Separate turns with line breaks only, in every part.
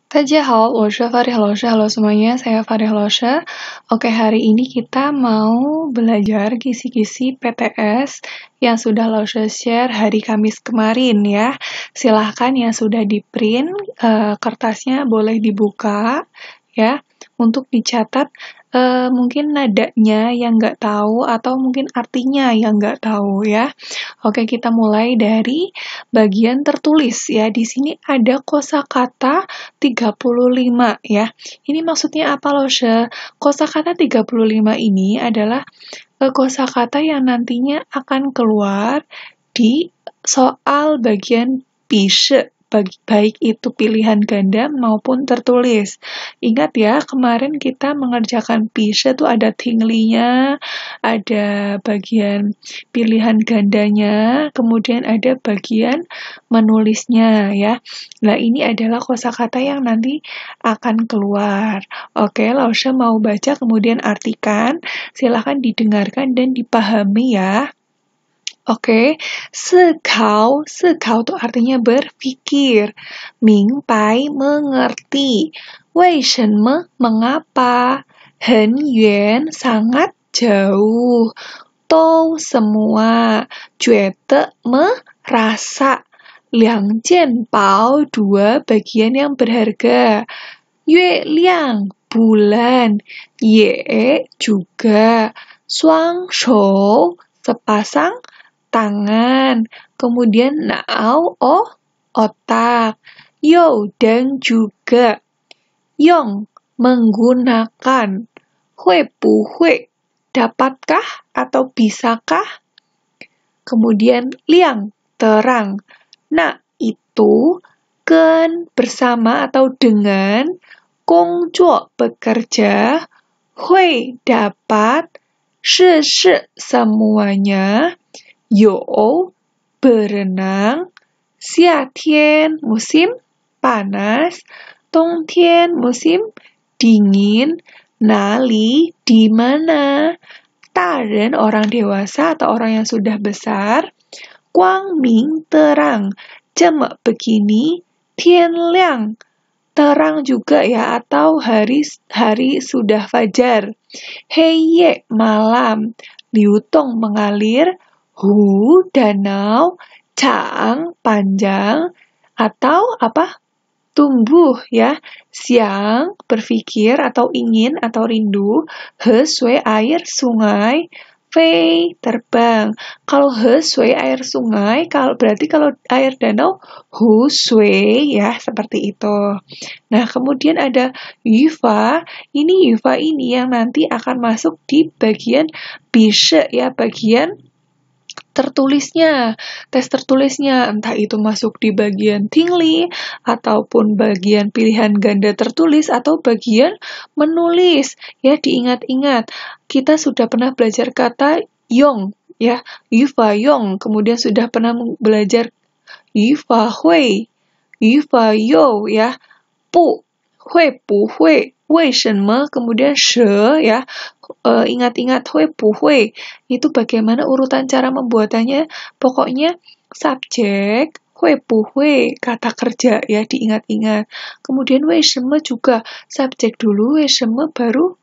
大家好，我是 Farih 老师. Halo semuanya, saya Farih 老师. Oke, hari ini kita mau belajar kisi-kisi PTS yang sudah老师 share hari Kamis kemarin ya. Silahkan yang sudah di print, kertasnya boleh dibuka ya, untuk dicatat mungkin nadanya yang nggak tahu atau mungkin artinya yang nggak tahu ya. Oke, kita mulai dari bagian tertulis ya. Di sini ada kosakata 35 ya. Ini maksudnya apa loh, She? Kosakata 35 ini adalah kosakata yang nantinya akan keluar di soal bagian pishe, baik itu pilihan ganda maupun tertulis. Ingat ya, kemarin kita mengerjakan pishe tuh ada tingli-nya, ada bagian pilihan gandanya, kemudian ada bagian menulisnya ya. Nah, ini adalah kosakata yang nanti akan keluar. Oke, Lausha mau baca kemudian artikan. Silahkan didengarkan dan dipahami ya. Oke, sekau itu artinya berpikir. Mingpai, mengerti. Wei shenme, mengapa. Hen yuan, sangat jauh. Tou, semua. Juete, merasa. Liang jian bao, dua bagian yang berharga. Yue liang, bulan. Ye, juga. Suang shou, sepasang tangan, kemudian nao, otak, yo, dan juga, yong, menggunakan, hui bu hui, dapatkah atau bisakah, kemudian liang, terang, nah itu, ken, bersama atau dengan, gongzuo, bekerja, hui, dapat, shi, semuanya, Yo, berenang, Xiatian, musim panas, Dongtian, musim dingin, Nali, di mana, Taren, orang dewasa atau orang yang sudah besar, Guangming, terang, Jeme, begini, Tianliang, terang juga ya, atau hari sudah fajar, Heiye, malam, Liutong, mengalir, Hu, danau, Caang, panjang, atau apa? Tumbuh ya. Siang, berpikir atau ingin atau rindu. He, sui, air, sungai. Fei, terbang. Kalau he, sui, air sungai, berarti kalau air danau, hu, sui ya, seperti itu. Nah, kemudian ada yufa. Yufa ini yang nanti akan masuk di bagian bishe ya, bagian tertulisnya, tes tertulisnya, entah itu masuk di bagian tingli, ataupun bagian pilihan ganda tertulis, atau bagian menulis. Ya, diingat-ingat, kita sudah pernah belajar kata yong, ya, yufa yong, kemudian sudah pernah belajar yufa hui, yufa yo, ya, pu, hui pu hui, wei shenme, kemudian she, ya, ingat-ingat hui pu hui, itu bagaimana urutan cara membuatannya, pokoknya subjek, hui pu hui, kata kerja ya, diingat-ingat. Kemudian wei shenme juga, subjek dulu, wei shenme baru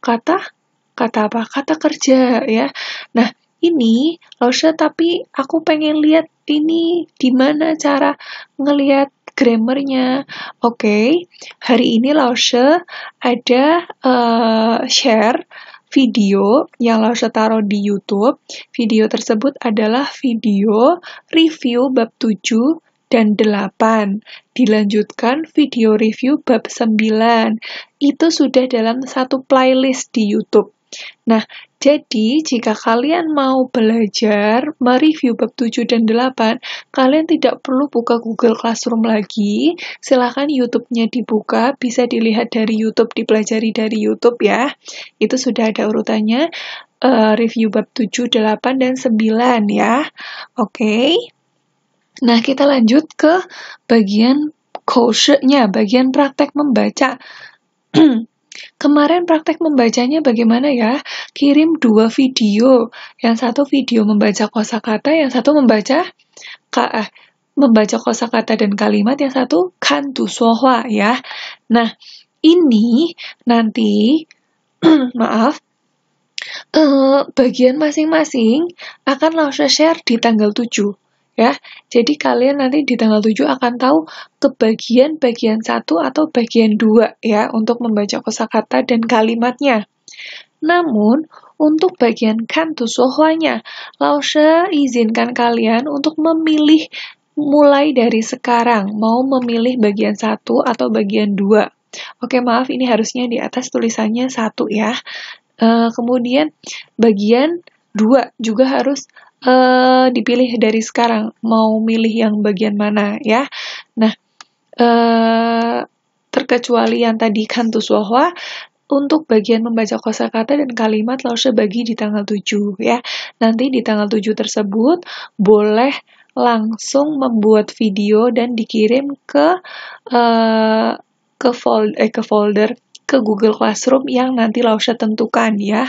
kata apa? Kata kerja ya. Nah, ini Lausha, tapi aku pengen lihat ini di mana cara ngelihat grammarnya. Oke, hari ini Lausha ada share video yang Lausha taruh di YouTube. Video tersebut adalah video review bab 7 dan 8. Dilanjutkan video review bab 9. Itu sudah dalam satu playlist di YouTube. Nah, jadi jika kalian mau belajar mereview bab 7 dan 8, kalian tidak perlu buka Google Classroom lagi. Silakan YouTube-nya dibuka, bisa dilihat dari YouTube, dipelajari dari YouTube ya. Itu sudah ada urutannya, review bab 7, 8, dan 9 ya. Oke. Nah, kita lanjut ke bagian koushe-nya, bagian praktek membaca. Kemarin praktek membacanya bagaimana ya? Kirim 2 video. Yang satu video membaca kosakata, yang satu membaca membaca kosakata dan kalimat, yang satu kan tu suohua ya. Nah, ini nanti maaf, bagian masing-masing akan Lausha share di tanggal 7 ya. Jadi kalian nanti di tanggal 7 akan tahu kebagian bagian 1 atau bagian 2 ya untuk membaca kosakata dan kalimatnya. Namun, untuk bagian kantu sohwanya, Lausha izinkan kalian untuk memilih mulai dari sekarang, mau memilih bagian 1 atau bagian 2. Oke, maaf, ini harusnya di atas tulisannya 1 ya. Kemudian, bagian 2 juga harus dipilih dari sekarang, mau milih yang bagian mana ya. Nah, terkecuali yang tadi kantu sohwa, untuk bagian membaca kosakata dan kalimat Lausha bagi di tanggal 7 ya. Nanti di tanggal 7 tersebut boleh langsung membuat video dan dikirim ke folder ke Google Classroom yang nanti Lausha tentukan ya.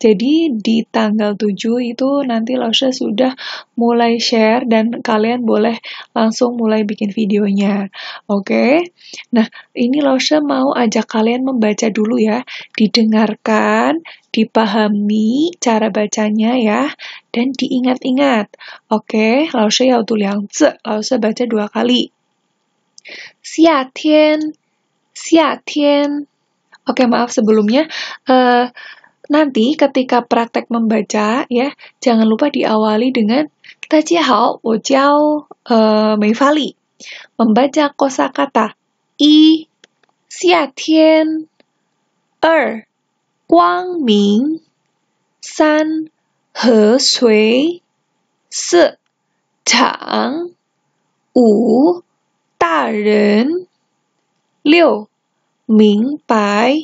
Jadi di tanggal 7 itu nanti Lausha sudah mulai share dan kalian boleh langsung mulai bikin videonya. Oke. Nah, ini Lausha mau ajak kalian membaca dulu ya. Didengarkan, dipahami cara bacanya ya, dan diingat-ingat. Oke, Lausha yao tu liang zi. Lausha baca 2 kali. Xia tian, xia tian. Oke, maaf sebelumnya, nanti ketika praktek membaca ya, jangan lupa diawali dengan 大家好，我叫美发里. Membaca kosakata. 1. 夏天 2. 光明 3. 河水 4. 长 5. 大人 6. 明白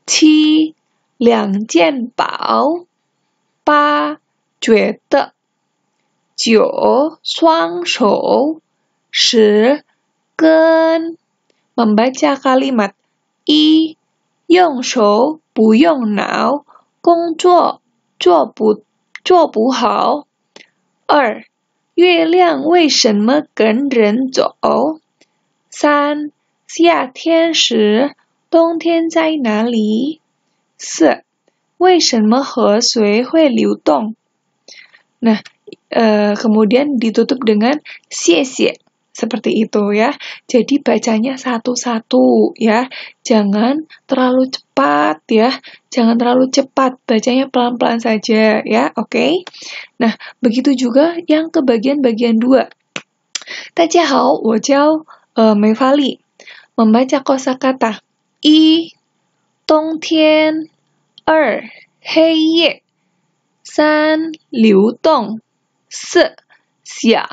7. 两件宝 8. 觉得 9. 双手 10. 跟 membaca kalimat 1. 用手不用脑工作做不好 2. 月亮为什么跟人走 3. 夏天时冬天在哪里 4. 为什么河水会流动 Nah, kemudian ditutup dengan 谢谢. Seperti itu ya. Jadi bacanya satu-satu ya. Jangan terlalu cepat ya. Jangan terlalu cepat. Bacanya pelan-pelan saja ya. Oke. Nah, begitu juga yang ke bagian-bagian 2. 大家好，我叫美发里. Membaca kosakata. 1. 冬天 2. 黑夜 3. 流动 4. 想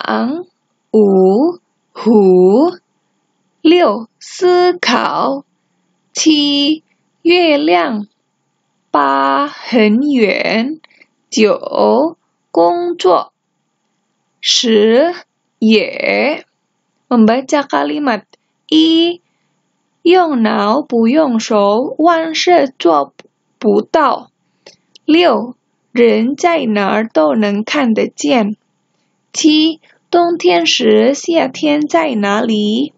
5. 湖 6. 思考 7. 月亮 8. 很远 9. 工作 10. 也 Membaca kalimat 1. 用脑不用手万事做不到 6. 人在哪儿都能看得见 7. 冬天时夏天在哪里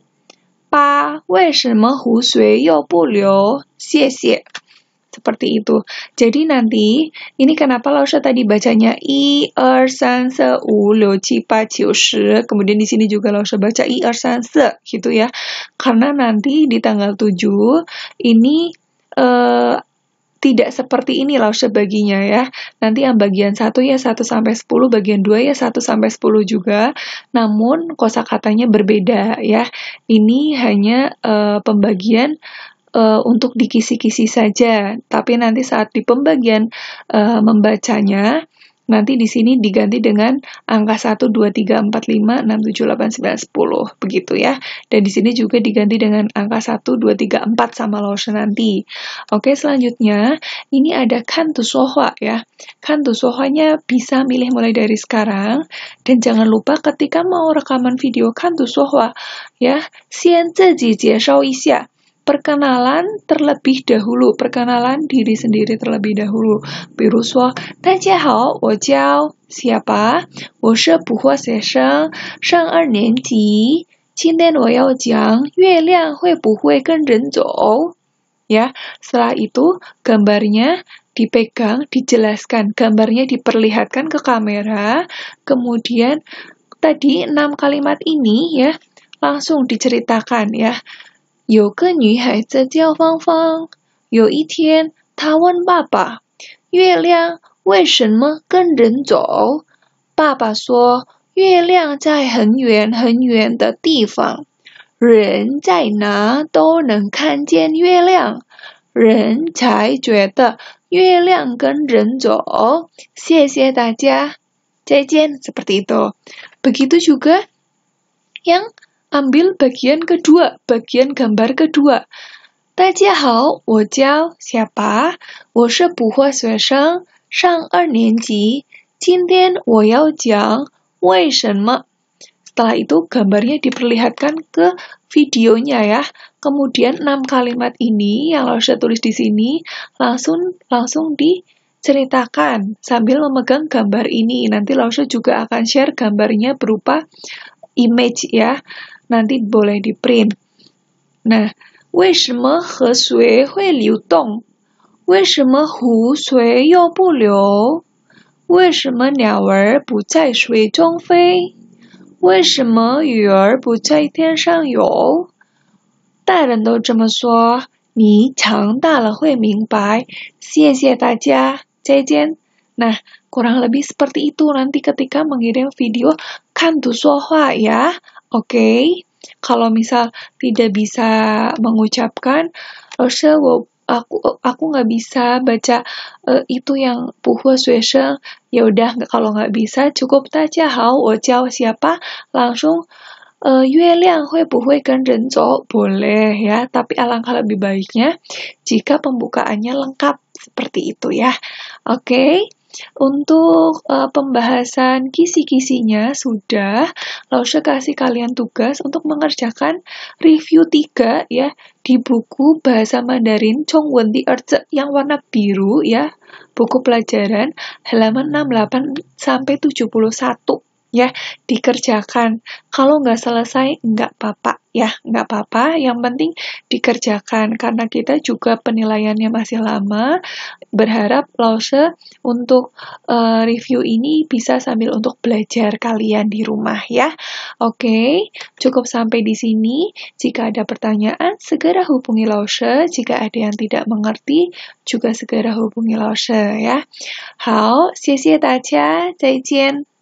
8. 为什么湖水又不流谢谢 Seperti itu. Jadi nanti, ini kenapa Lausha tadi bacanya 1, 2, 3, 4, 5, 6, 7, 8, 9, 10. Kemudian di sini juga Lausha baca 1, 2, 3, 4 gitu ya. Karena nanti di tanggal 7 ini tidak seperti ini Lausha baginya ya. Nanti yang bagian 1 ya 1 sampai 10, bagian 2 ya 1 sampai 10 juga. Namun kosakatanya berbeda ya. Ini hanya pembagian untuk dikisi-kisi saja. Tapi nanti saat di pembagian membacanya, nanti di sini diganti dengan angka 1, 2, 3, 4, 5, 6, 7, 8, 9, 10. Begitu ya. Dan di sini juga diganti dengan angka 1, 2, 3, 4 sama Lausha nanti. Oke, selanjutnya ini ada kantu sohwa ya. Kantu sohwanya bisa milih mulai dari sekarang. Dan jangan lupa ketika mau rekaman video kantu sohwa ya, 先自己介绍一下 perkenalan terlebih dahulu, perkenalan diri sendiri terlebih dahulu. 比如说，大家好，我叫 siapa？ 我是补货学生，上2年级。今天我要讲月亮会不会跟人走？ Ya, setelah itu gambarnya dipegang, dijelaskan, gambarnya diperlihatkan ke kamera, kemudian tadi 6 kalimat ini ya langsung diceritakan ya. 有个女孩子叫芳芳，有一天她问爸爸，月亮为什么跟人走？爸爸说，月亮在很远很远的地方，人在哪都能看见月亮，人才觉得月亮跟人走。谢谢大家，再见。Seperti itu. Begitu juga yang ambil bagian kedua, bagian gambar kedua. 大家好，我叫siapa？ 我是补货学生，上2年级。今天我要讲为什么。Setelah itu gambarnya diperlihatkan ke videonya ya. Kemudian 6 kalimat ini yang Lausha tulis di sini langsung diceritakan sambil memegang gambar ini. Nanti Lausha juga akan share gambarnya berupa image ya. Nanti boleh di print. Nah, 为什么河水会流动？为什么湖水又不流？为什么鸟儿不在水中飞？为什么鱼儿不在天上游？大人都这么说，你长大了会明白。谢谢大家，再见。Nah, kurang lebih seperti itu nanti ketika mengirim video kantu suara ya. Oke. Kalau misal tidak bisa mengucapkan, aku nggak bisa baca itu yang 补货学生. Ya udah, kalau nggak bisa cukup 大家好，我叫siapa, langsung 月亮会不会跟人走 boleh ya, tapi alangkah lebih baiknya jika pembukaannya lengkap seperti itu ya. Oke. Untuk pembahasan kisi-kisinya sudah, Lausha kasih kalian tugas untuk mengerjakan review 3 ya di buku Bahasa Mandarin Chongwen Di Erze yang warna biru ya, buku pelajaran halaman 68 sampai 71 ya, dikerjakan. Kalau nggak selesai nggak apa-apa ya, nggak apa-apa, yang penting dikerjakan karena kita juga penilaiannya masih lama. Berharap Lausha untuk review ini bisa sambil untuk belajar kalian di rumah ya. Oke, cukup sampai di sini. Jika ada pertanyaan, segera hubungi Lausha. Jika ada yang tidak mengerti, juga segera hubungi Lausha ya. 好，谢谢大家，再见。